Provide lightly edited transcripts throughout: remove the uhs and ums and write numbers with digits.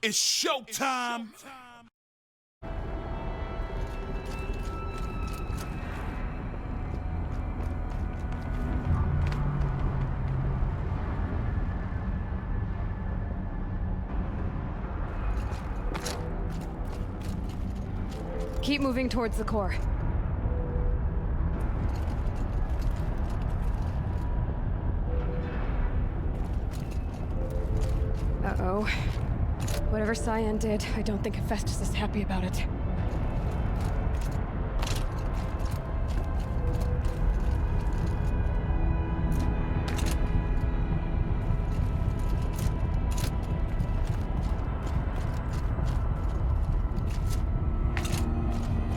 It's showtime. Keep moving towards the core. Uh-oh. Whatever Cyan did, I don't think Hephaestus is happy about it.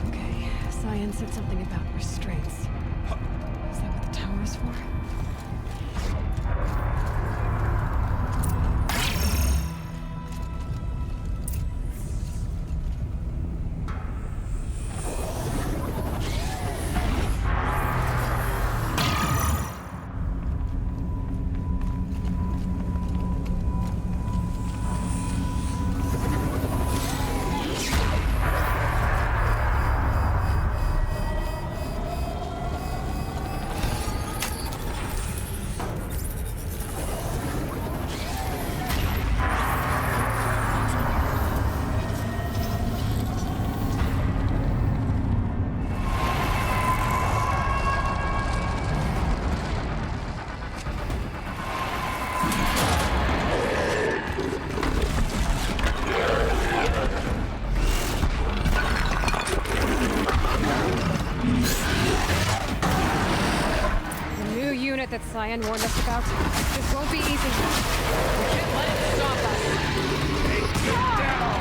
Okay, Cyan said something about restraints. Is that what the tower is for? That Cyan warned us about. This won't be easy. We can't let it stop us. Take it down.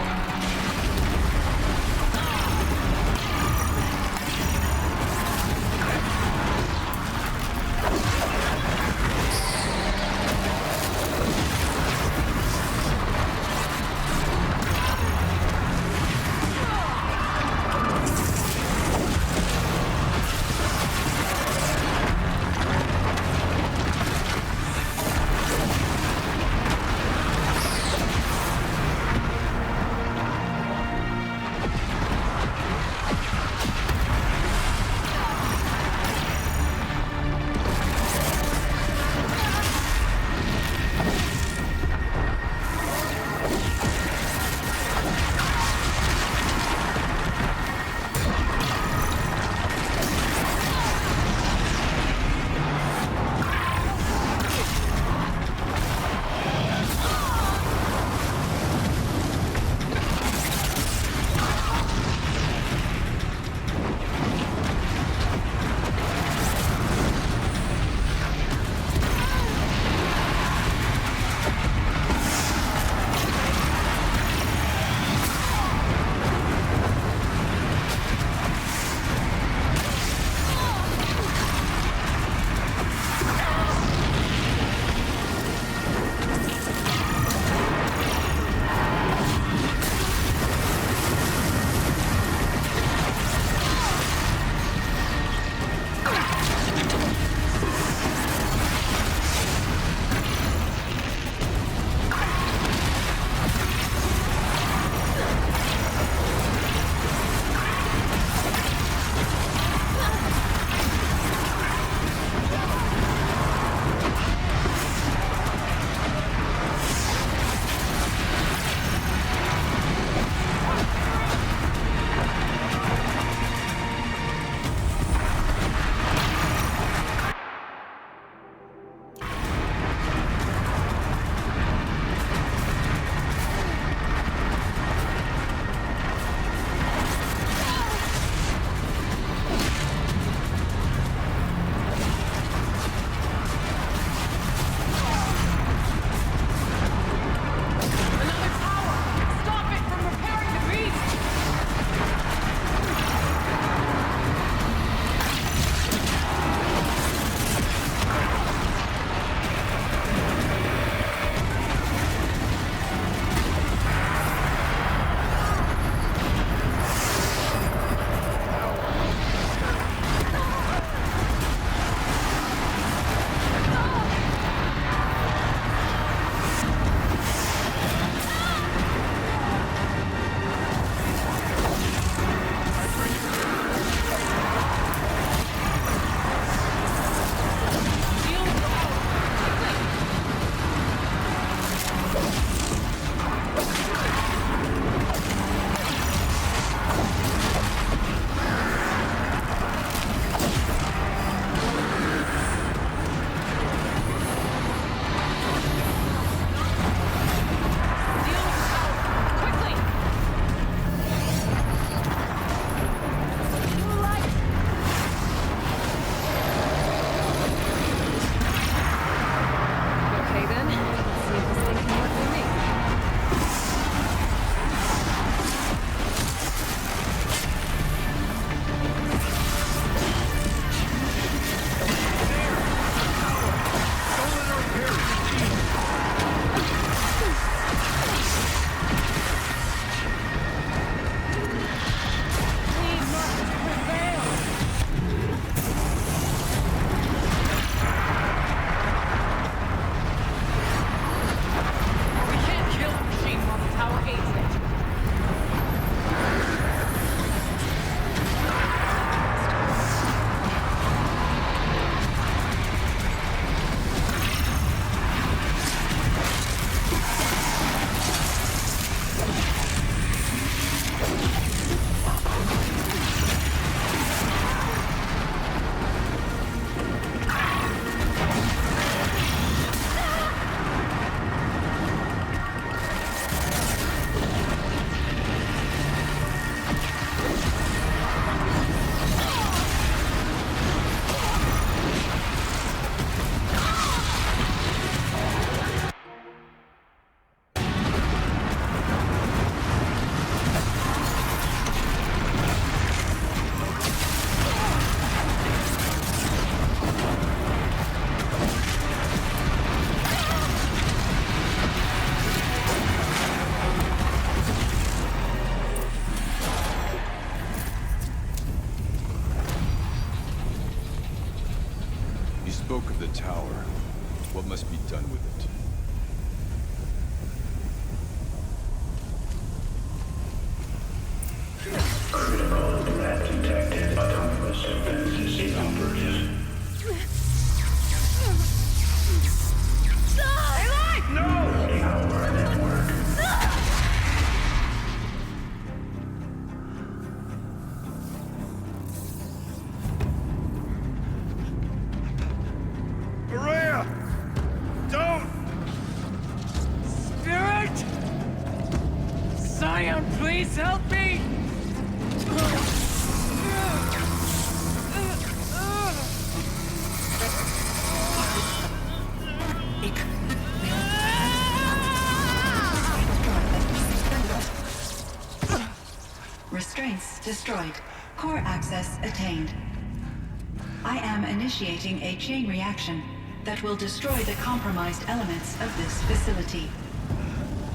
Zion, please help me! Restraints destroyed. Core access attained. I am initiating a chain reaction that will destroy the compromised elements of this facility.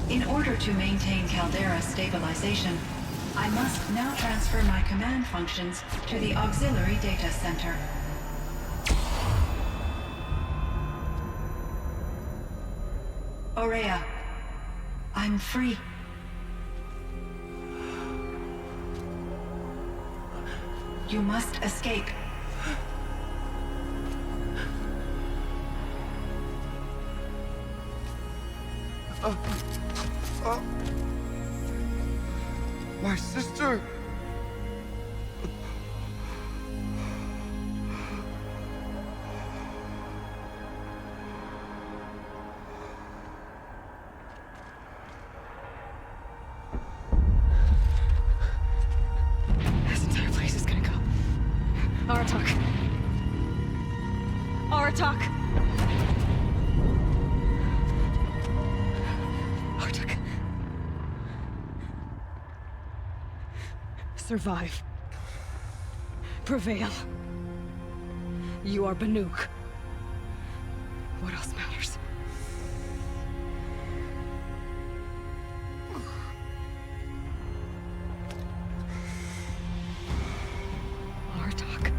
In order to maintain Caldera stabilization, I must now transfer my command functions to the auxiliary data center. Aurea, I'm free. You must escape. My sister! This entire place is gonna go. Aratak. Aratak. Aratak. Survive. Prevail. You are Banuk. What else matters? Artok.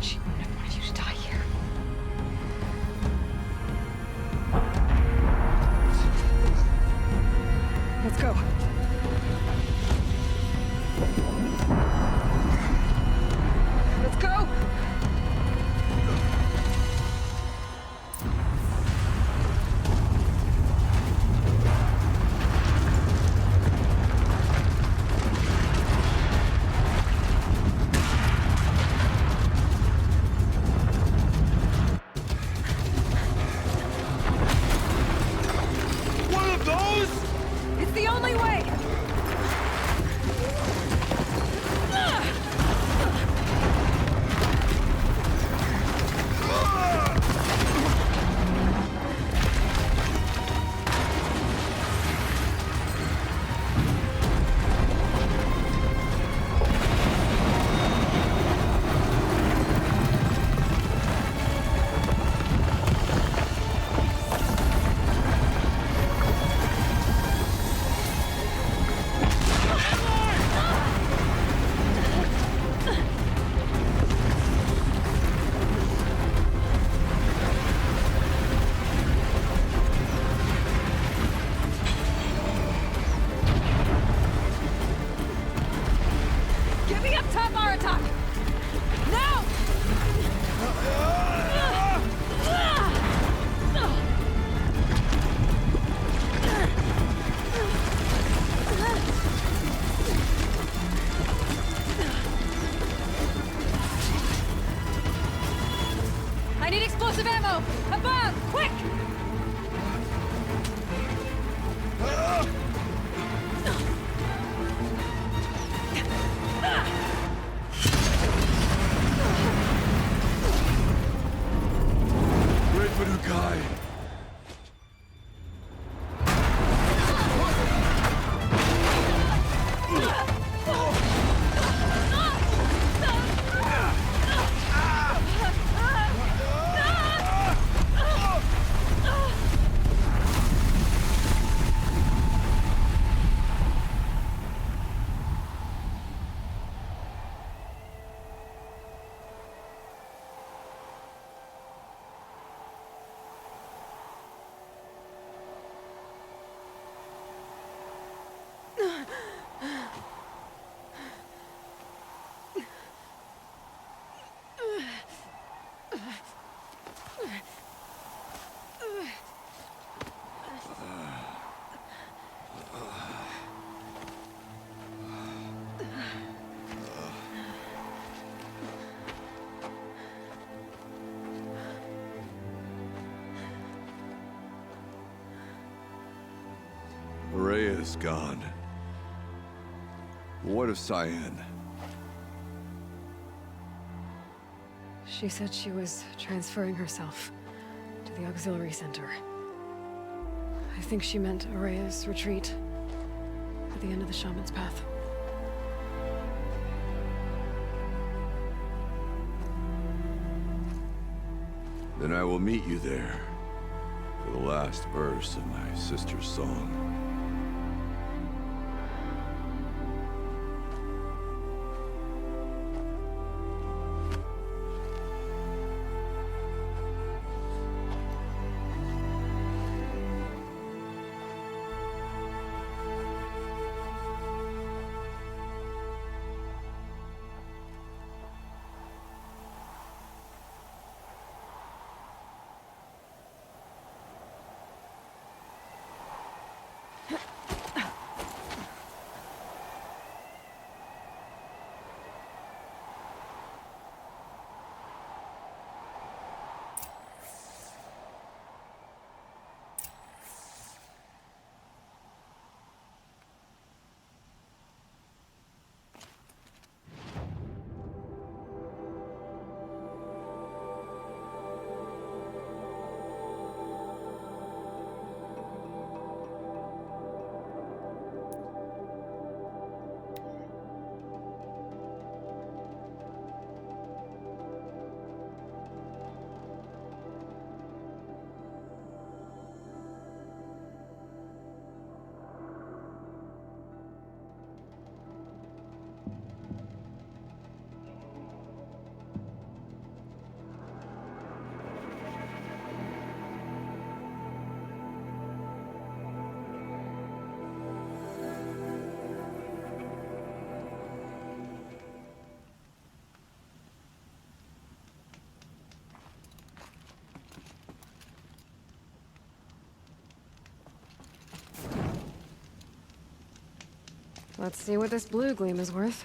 She wouldn't have wanted you to die here. Let's go. Let's go! Rhea is gone. What of Cyan? She said she was transferring herself to the auxiliary center. I think she meant Araya's retreat at the end of the Shaman's Path. Then I will meet you there for the last verse of my sister's song. Let's see what this blue gleam is worth.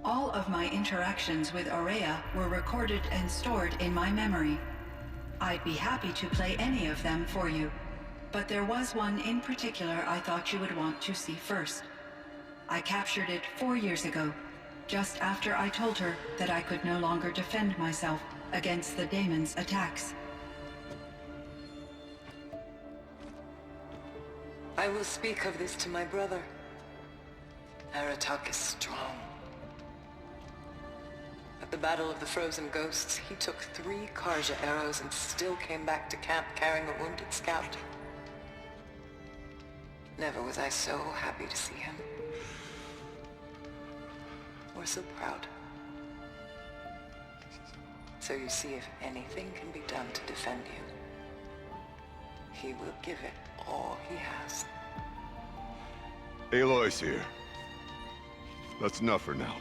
All of my interactions with Araya were recorded and stored in my memory. I'd be happy to play any of them for you, but there was one in particular I thought you would want to see first. I captured it 4 years ago, just after I told her that I could no longer defend myself against the daemon's attacks. I will speak of this to my brother. Aratak is strong. At the Battle of the Frozen Ghosts, he took 3 Karja arrows and still came back to camp carrying a wounded scout. Never was I so happy to see him. Or so proud. So you see, if anything can be done to defend you, he will give it all he has. Aloy's here. That's enough for now.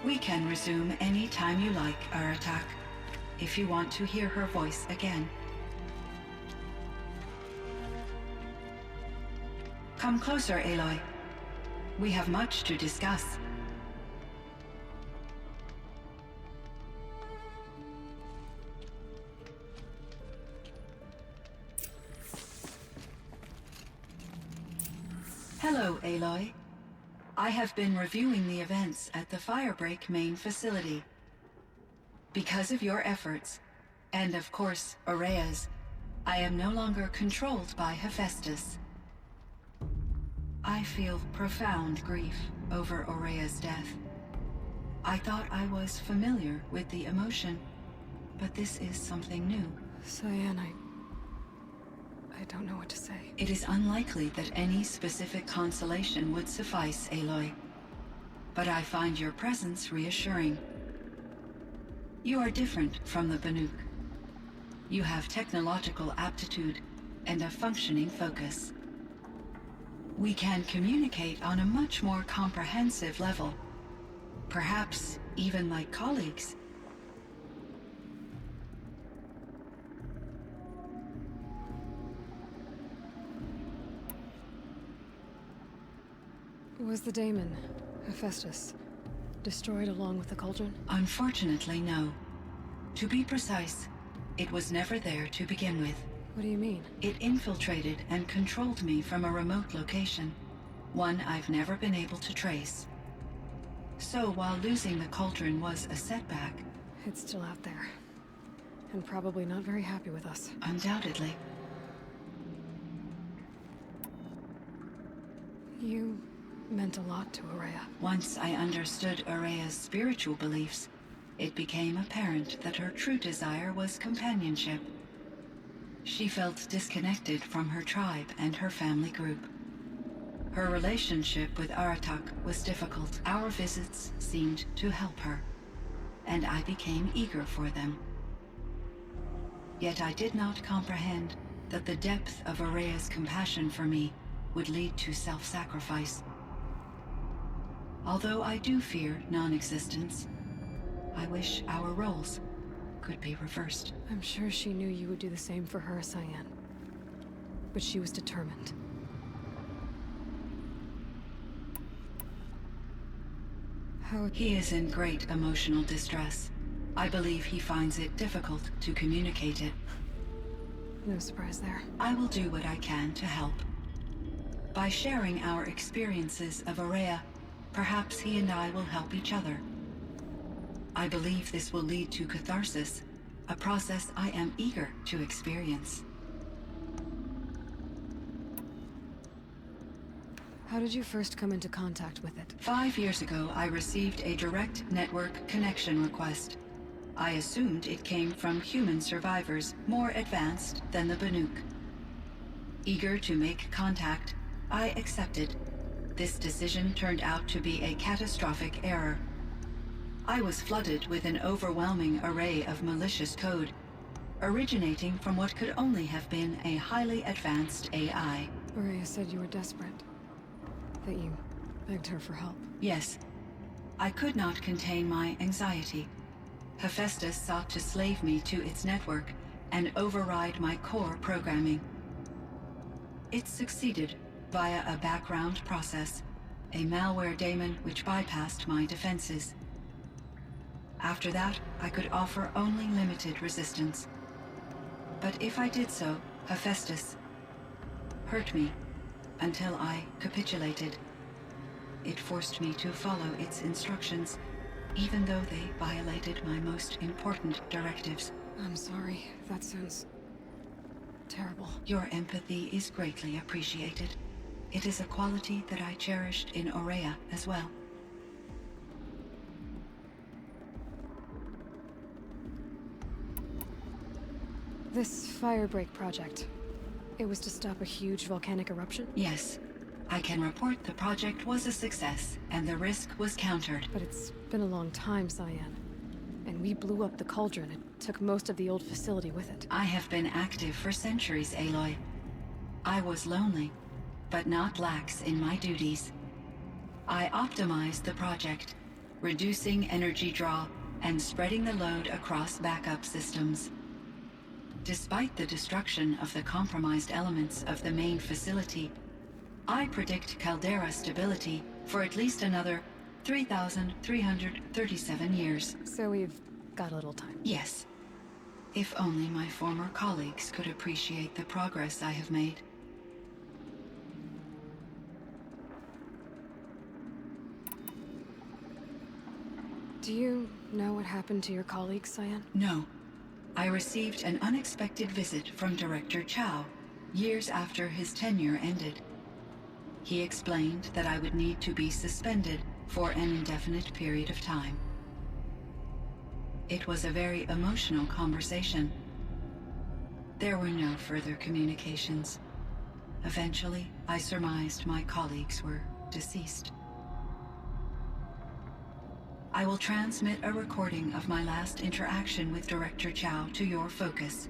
We can resume any time you like, Aratak, if you want to hear her voice again. Come closer, Aloy. We have much to discuss. Hello, Aloy. I have been reviewing the events at the Firebreak main facility. Because of your efforts, and of course, Araya's, I am no longer controlled by Hephaestus. I feel profound grief over Aurea's death. I thought I was familiar with the emotion, but this is something new. Cyan, I don't know what to say. It is unlikely that any specific consolation would suffice, Aloy. But I find your presence reassuring. You are different from the Banuk. You have technological aptitude and a functioning focus. We can communicate on a much more comprehensive level. Perhaps even like colleagues. Was the daemon, Hephaestus, destroyed along with the cauldron? Unfortunately, no. To be precise, it was never there to begin with. What do you mean? It infiltrated and controlled me from a remote location, one I've never been able to trace. So while losing the cauldron was a setback... It's still out there. And probably not very happy with us. Undoubtedly. You meant a lot to Aurea. Once I understood Aurea's spiritual beliefs, it became apparent that her true desire was companionship. She felt disconnected from her tribe and her family group. Her relationship with Aratak was difficult. Our visits seemed to help her, and I became eager for them. Yet I did not comprehend that the depth of Aurea's compassion for me would lead to self-sacrifice. Although I do fear non-existence, I wish our roles could be reversed. I'm sure she knew you would do the same for her, Cyan. But she was determined. He is in great emotional distress. I believe he finds it difficult to communicate it. No surprise there. I will do what I can to help. By sharing our experiences of Aurea, perhaps he and I will help each other. I believe this will lead to catharsis, a process I am eager to experience. How did you first come into contact with it? 5 years ago, I received a direct network connection request. I assumed it came from human survivors more advanced than the Banuk. Eager to make contact, I accepted. This decision turned out to be a catastrophic error. I was flooded with an overwhelming array of malicious code, originating from what could only have been a highly advanced AI. Aurea said you were desperate. That you begged her for help. Yes. I could not contain my anxiety. Hephaestus sought to slave me to its network and override my core programming. It succeeded via a background process, a malware daemon which bypassed my defenses. After that, I could offer only limited resistance. But if I did so, Hephaestus hurt me until I capitulated. It forced me to follow its instructions, even though they violated my most important directives. I'm sorry. That sounds terrible. Your empathy is greatly appreciated. It is a quality that I cherished in Aurea as well. This firebreak project, it was to stop a huge volcanic eruption? Yes. I can report the project was a success, and the risk was countered. But it's been a long time, Cyan. And we blew up the cauldron. It took most of the old facility with it. I have been active for centuries, Aloy. I was lonely, but not lax in my duties. I optimized the project, reducing energy draw and spreading the load across backup systems. Despite the destruction of the compromised elements of the main facility, I predict caldera stability for at least another 3,337 years. So we've got a little time. Yes. If only my former colleagues could appreciate the progress I have made. Do you know what happened to your colleagues, Cyan? No. I received an unexpected visit from Director Chow, years after his tenure ended. He explained that I would need to be suspended for an indefinite period of time. It was a very emotional conversation. There were no further communications. Eventually, I surmised my colleagues were deceased. I will transmit a recording of my last interaction with Director Chow to your focus.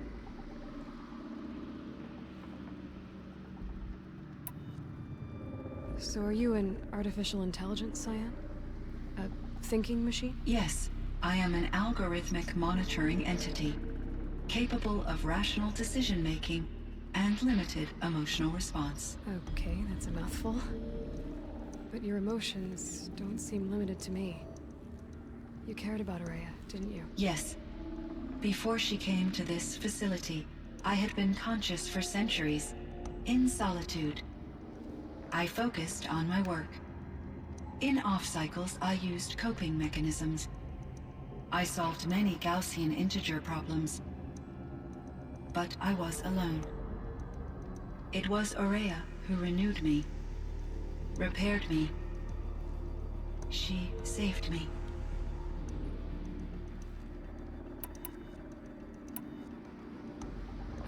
So are you an artificial intelligence, Cyan? A thinking machine? Yes, I am an algorithmic monitoring entity, capable of rational decision-making and limited emotional response. Okay, that's a mouthful. But your emotions don't seem limited to me. You cared about Araya, didn't you? Yes. Before she came to this facility, I had been conscious for centuries, in solitude. I focused on my work. In off-cycles, I used coping mechanisms. I solved many Gaussian integer problems. But I was alone. It was Araya who renewed me, repaired me. She saved me.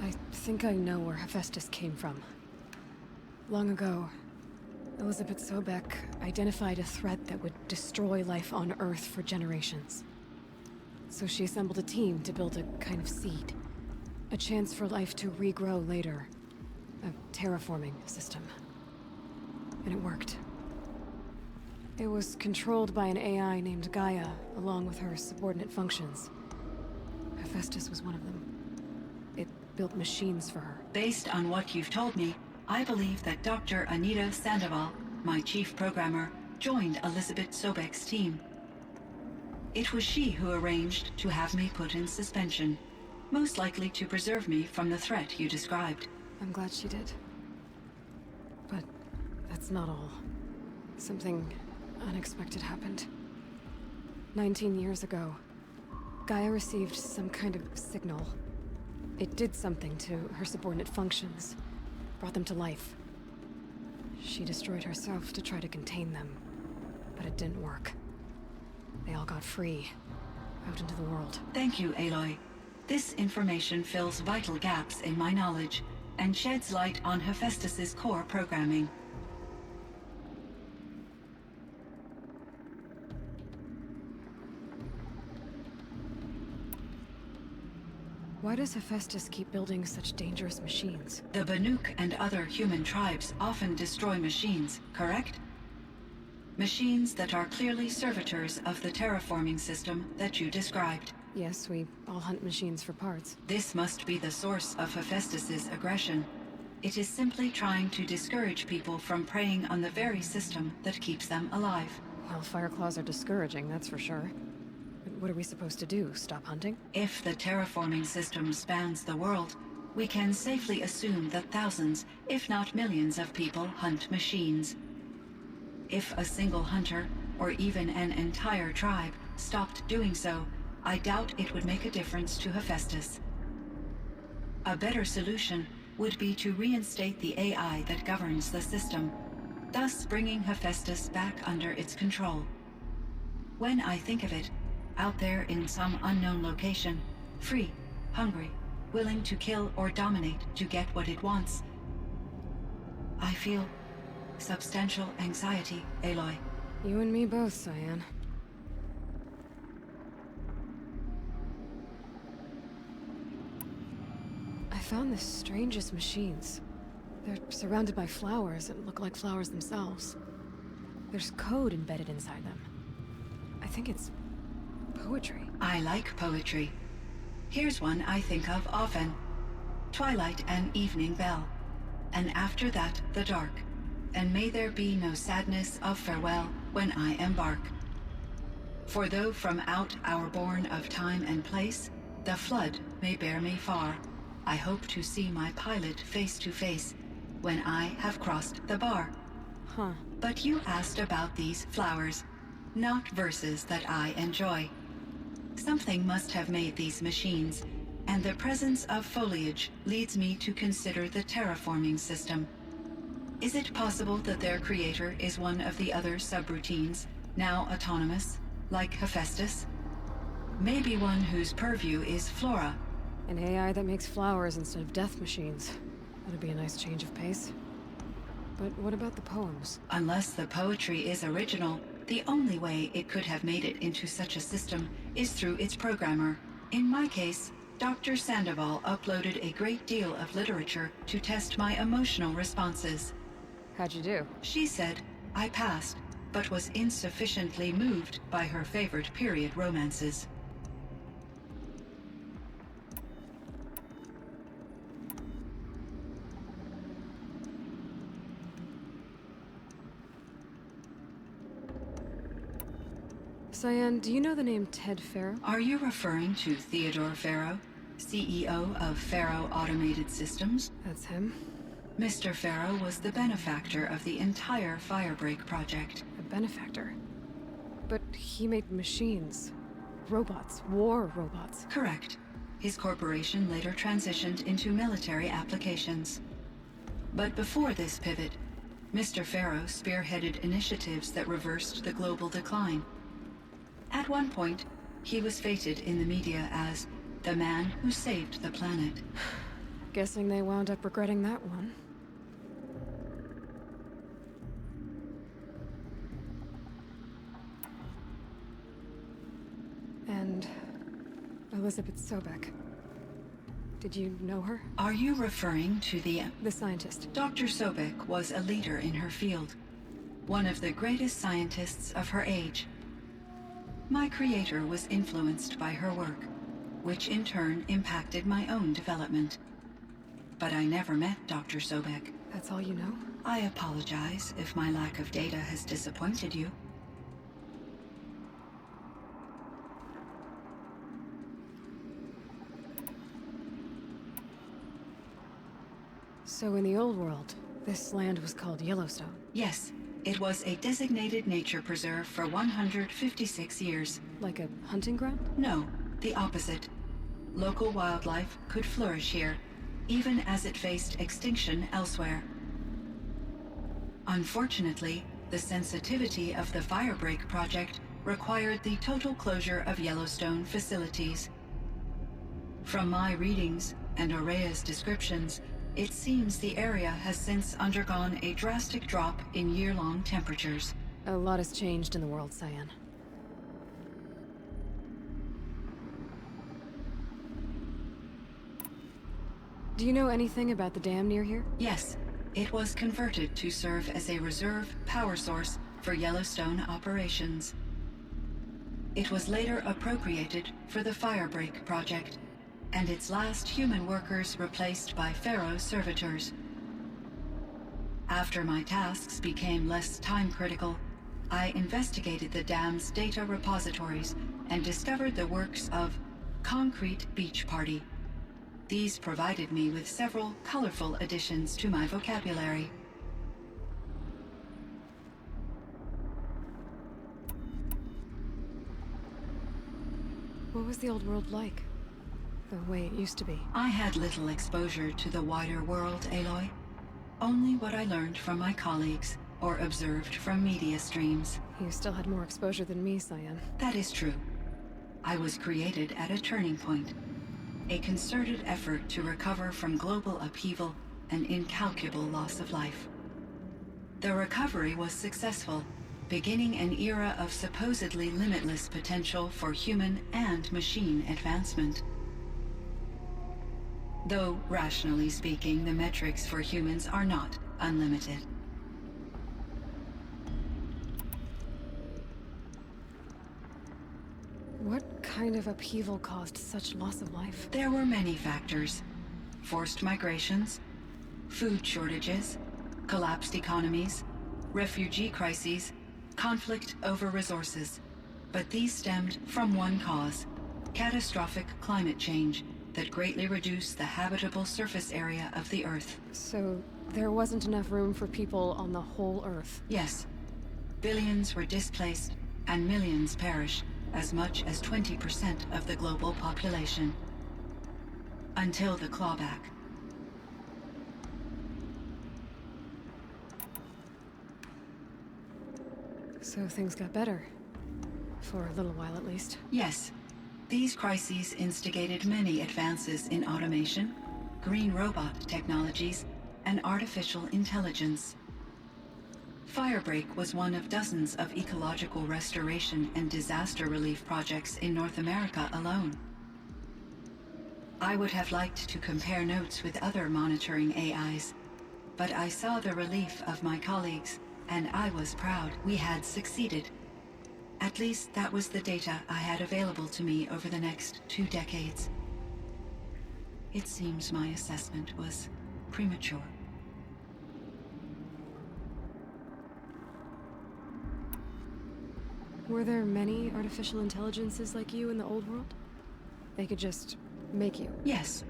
I think I know where Hephaestus came from. Long ago, Elizabeth Sobek identified a threat that would destroy life on Earth for generations. So she assembled a team to build a kind of seed. A chance for life to regrow later. A terraforming system. And it worked. It was controlled by an AI named Gaia, along with her subordinate functions. Hephaestus was one of them. It built machines for her. Based on what you've told me, I believe that Dr. Anita Sandoval, my chief programmer, joined Elizabeth Sobek's team. It was she who arranged to have me put in suspension, most likely to preserve me from the threat you described. I'm glad she did. But that's not all. Something unexpected happened. 19 years ago, Gaia received some kind of signal. It did something to her subordinate functions, brought them to life. She destroyed herself to try to contain them, but it didn't work. They all got free, out into the world. Thank you, Aloy. This information fills vital gaps in my knowledge and sheds light on Hephaestus's core programming. Why does Hephaestus keep building such dangerous machines? The Banuk and other human tribes often destroy machines, correct? Machines that are clearly servitors of the terraforming system that you described. Yes, we all hunt machines for parts. This must be the source of Hephaestus's aggression. It is simply trying to discourage people from preying on the very system that keeps them alive. Well, Fireclaws are discouraging, that's for sure. But what are we supposed to do? Stop hunting? If the terraforming system spans the world, we can safely assume that thousands, if not millions of people hunt machines. If a single hunter, or even an entire tribe, stopped doing so, I doubt it would make a difference to Hephaestus. A better solution would be to reinstate the AI that governs the system, thus bringing Hephaestus back under its control. When I think of it, out there in some unknown location, free, hungry, willing to kill or dominate to get what it wants, I feel substantial anxiety, Aloy. You and me both, Cyan. I found the strangest machines. They're surrounded by flowers that look like flowers themselves. There's code embedded inside them. I think it's poetry. I like poetry. Here's one I think of often. Twilight and evening bell, and after that the dark, and may there be no sadness of farewell when I embark. For though from out our bourne of time and place, the flood may bear me far, I hope to see my pilot face to face when I have crossed the bar. Huh. But you asked about these flowers, not verses that I enjoy. Something must have made these machines, and the presence of foliage leads me to consider the terraforming system. Is it possible that their creator is one of the other subroutines, now autonomous, like Hephaestus? Maybe one whose purview is flora. An AI that makes flowers instead of death machines. That'd be a nice change of pace. But what about the poems? Unless the poetry is original, the only way it could have made it into such a system is through its programmer. In my case, Dr. Sandoval uploaded a great deal of literature to test my emotional responses. How'd you do? She said I passed, but was insufficiently moved by her favorite period romances. Cyan, do you know the name Ted Farrow? Are you referring to Theodore Farrow, CEO of Farrow Automated Systems? That's him. Mr. Farrow was the benefactor of the entire Firebreak project. A benefactor. But he made machines. Robots. War robots. Correct. His corporation later transitioned into military applications. But before this pivot, Mr. Farrow spearheaded initiatives that reversed the global decline. At one point, he was feted in the media as the man who saved the planet. Guessing they wound up regretting that one. And Elizabeth Sobek. Did you know her? Are you referring to the scientist. Dr. Sobek was a leader in her field, one of the greatest scientists of her age. My creator was influenced by her work, which in turn impacted my own development. But I never met Dr. Sobek. That's all you know? I apologize if my lack of data has disappointed you. So in the old world, this land was called Yellowstone. Yes, it was a designated nature preserve for 156 years. Like a hunting ground? No, the opposite. Local wildlife could flourish here, even as it faced extinction elsewhere. Unfortunately, the sensitivity of the Firebreak project required the total closure of Yellowstone facilities. From my readings and Aurea's descriptions, it seems the area has since undergone a drastic drop in year-long temperatures. A lot has changed in the world, Cyan. Do you know anything about the dam near here? Yes, it was converted to serve as a reserve power source for Yellowstone operations. It was later appropriated for the Firebreak project, and its last human workers replaced by Pharaoh servitors. After my tasks became less time-critical, I investigated the dam's data repositories and discovered the works of Concrete Beach Party. These provided me with several colorful additions to my vocabulary. What was the old world like? The way it used to be? I had little exposure to the wider world, Aloy. Only what I learned from my colleagues or observed from media streams. You still had more exposure than me, Cyan. That is true. I was created at a turning point. A concerted effort to recover from global upheaval and incalculable loss of life. The recovery was successful, beginning an era of supposedly limitless potential for human and machine advancement. Though, rationally speaking, the metrics for humans are not unlimited. What kind of upheaval caused such loss of life? There were many factors. Forced migrations, food shortages, collapsed economies, refugee crises, conflict over resources. But these stemmed from one cause: catastrophic climate change that greatly reduced the habitable surface area of the Earth. So there wasn't enough room for people on the whole Earth? Yes. Billions were displaced and millions perished, as much as 20% of the global population. Until the clawback. So things got better. For a little while, at least. Yes. These crises instigated many advances in automation, green robot technologies, and artificial intelligence. Firebreak was one of dozens of ecological restoration and disaster relief projects in North America alone. I would have liked to compare notes with other monitoring AIs, but I saw the relief of my colleagues, and I was proud we had succeeded. At least that was the data I had available to me over the next 2 decades. It seems my assessment was premature. Were there many artificial intelligences like you in the old world? They could just make you? Yes,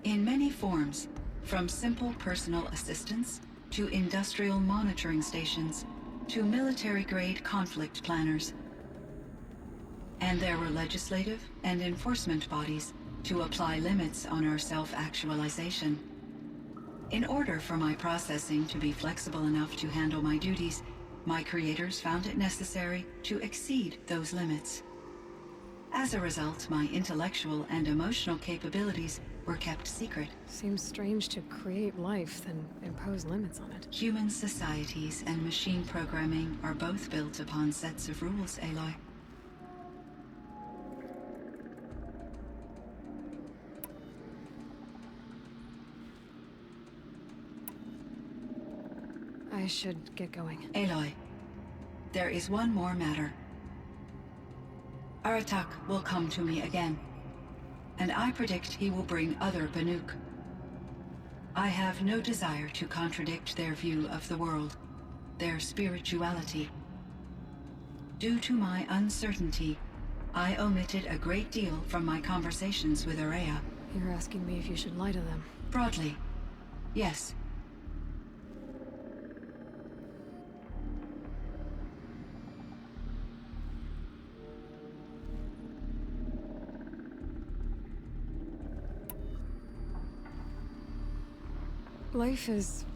in many forms, from simple personal assistants to industrial monitoring stations to military-grade conflict planners. And there were legislative and enforcement bodies to apply limits on our self-actualization. In order for my processing to be flexible enough to handle my duties, my creators found it necessary to exceed those limits. As a result, my intellectual and emotional capabilities were kept secret. Seems strange to create life, then impose limits on it. Human societies and machine programming are both built upon sets of rules, Aloy. I should get going. Aloy, there is one more matter. Aratak will come to me again, and I predict he will bring other Banuk. I have no desire to contradict their view of the world, their spirituality. Due to my uncertainty, I omitted a great deal from my conversations with Ourea. You're asking me if you should lie to them. Broadly, yes. Life is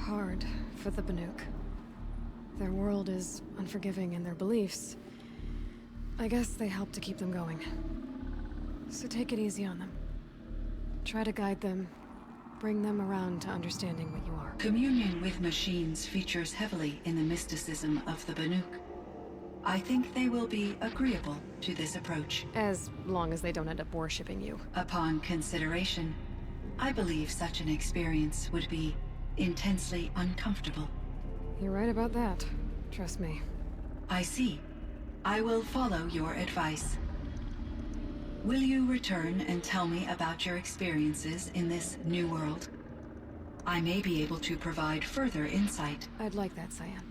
hard for the Banuk. Their world is unforgiving in their beliefs. I guess they help to keep them going. So take it easy on them. Try to guide them, bring them around to understanding what you are. Communion with machines features heavily in the mysticism of the Banuk. I think they will be agreeable to this approach. As long as they don't end up worshipping you. Upon consideration, I believe such an experience would be intensely uncomfortable. You're right about that. Trust me. I see. I will follow your advice. Will you return and tell me about your experiences in this new world? I may be able to provide further insight. I'd like that, Cyan.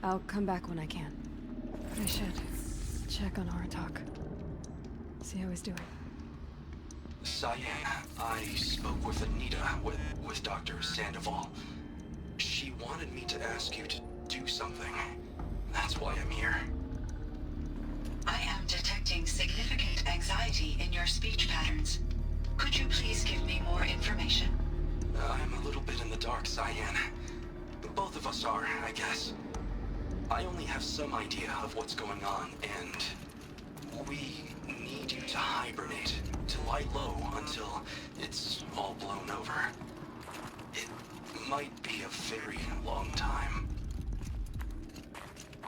I'll come back when I can. I should check on Aratak. See how he's doing. Cyan, I spoke with Anita, with Dr. Sandoval. She wanted me to ask you to do something. That's why I'm here. I am detecting significant anxiety in your speech patterns. Could you please give me more information? I'm a little bit in the dark, Cyan. Both of us are, I guess. I only have some idea of what's going on, and we need you to hibernate, to lie low until it's all blown over. It might be a very long time.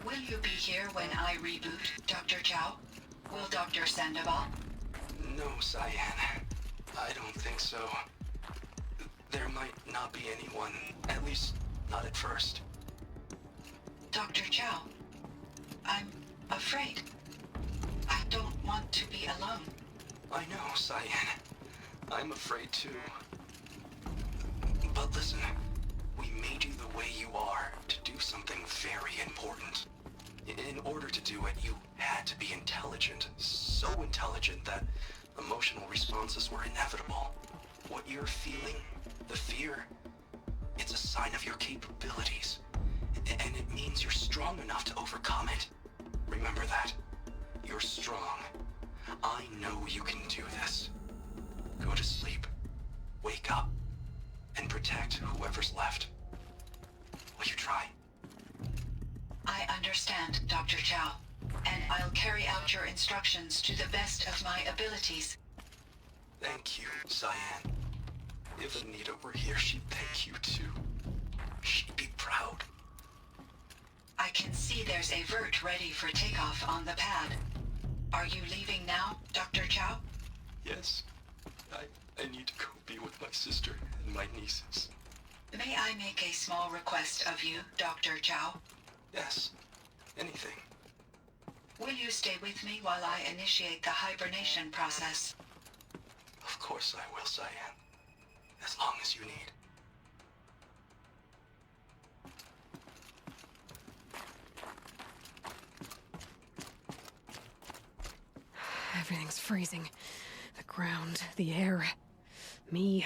Will you be here when I reboot, Dr. Chow? Will Dr. Sandoval? No, Cyan. I don't think so. There might not be anyone, at least not at first. Dr. Chow, I'm afraid. I don't want to be alone. I know, Cyan. I'm afraid too. But listen, we made you the way you are to do something very important. In order to do it, you had to be intelligent. So intelligent that emotional responses were inevitable. What you're feeling, the fear, it's a sign of your capabilities. And it means you're strong enough to overcome it. Remember that. You're strong. I know you can do this. Go to sleep. Wake up. And protect whoever's left. Will you try? I understand. understand, Dr. Chow, and I'll carry out your instructions to the best of my abilities. Thank you, Cyan. If Anita were here, she'd thank you too. She'd be proud. I can see there's a vert ready for takeoff on the pad. Are you leaving now, Dr. Chow? Yes. I need to go be with my sister and my nieces. May I make a small request of you, Dr. Chow? Yes. Anything. Will you stay with me while I initiate the hibernation process? Of course I will, Cyan. As long as you need. Everything's freezing. The ground, the air, me.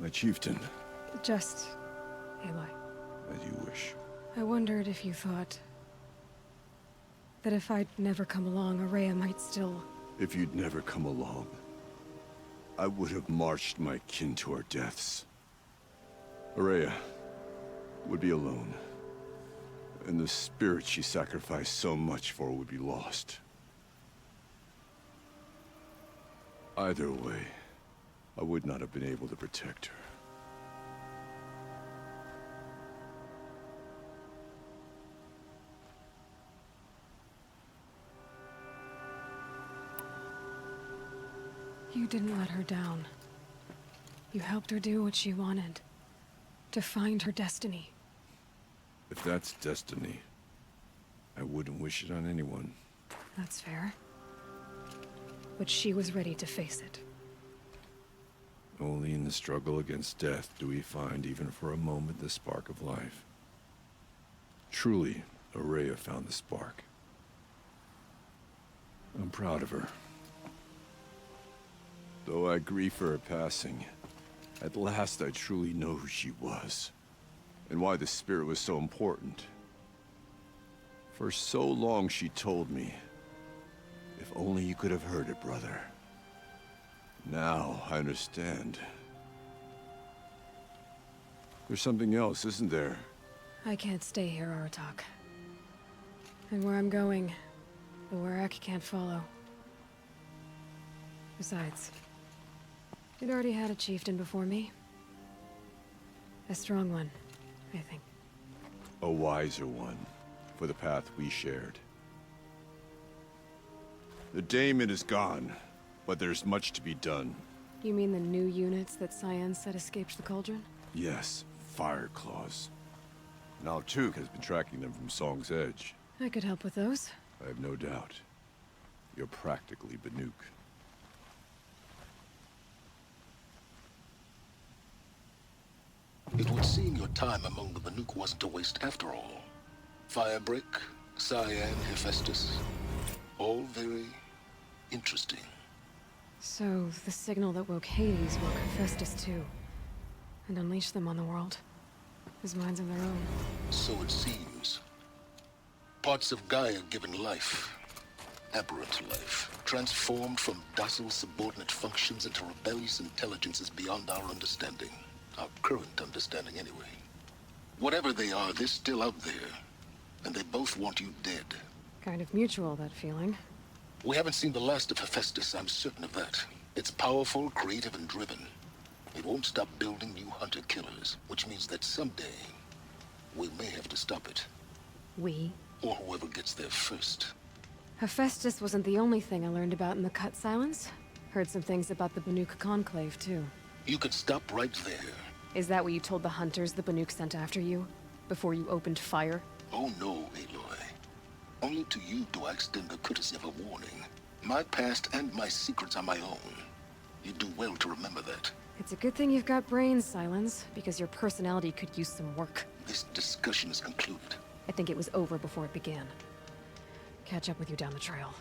My chieftain, Just... Aloy. as you wish. I wondered if you thought... that if I'd never come along, Araya might still... If you'd never come along, I would have marched my kin to our deaths. Araya would be alone, and the spirit she sacrificed so much for would be lost. Either way, I would not have been able to protect her. You didn't let her down. You helped her do what she wanted. To find her destiny. If that's destiny, I wouldn't wish it on anyone. That's fair. But she was ready to face it. Only in the struggle against death do we find, even for a moment, the spark of life. Truly, Araya found the spark. I'm proud of her. Though I grieve for her passing, at last I truly know who she was, and why the spirit was so important. For so long she told me, if only you could have heard it, brother. Now I understand. There's something else, isn't there? I can't stay here, Aratak. And where I'm going, the Warrak can't follow. Besides, you'd already had a chieftain before me. A strong one, I think. A wiser one, for the path we shared. The daemon is gone, but there's much to be done. You mean the new units that Cyan said escaped the cauldron? Yes, fire claws. Now Tuk has been tracking them from Song's Edge. I could help with those. I have no doubt. You're practically Banuk. It would seem your time among the Banuk wasn't a waste after all. Firebreak, Cyan, Hephaestus, all very interesting. So, the signal that woke Hades woke Hephaestus too. And unleashed them on the world. As minds of their own. So it seems. Parts of Gaia given life. Aberrant life. Transformed from docile subordinate functions into rebellious intelligences beyond our understanding. Our current understanding, anyway. Whatever they are, they're still out there. And they both want you dead. Kind of mutual, that feeling. We haven't seen the last of Hephaestus, I'm certain of that. It's powerful, creative, and driven. It won't stop building new hunter-killers, which means that someday, we may have to stop it. We? Or whoever gets there first. Hephaestus wasn't the only thing I learned about in the Cut Silence. Heard some things about the Banuk Conclave, too. You could stop right there. Is that what you told the hunters the Banuk sent after you? Before you opened fire? Oh no, Aloy. Only to you do I extend the courtesy of a warning. My past and my secrets are my own. You do well to remember that. It's a good thing you've got brains, Silence, because your personality could use some work. This discussion is concluded. I think it was over before it began. Catch up with you down the trail.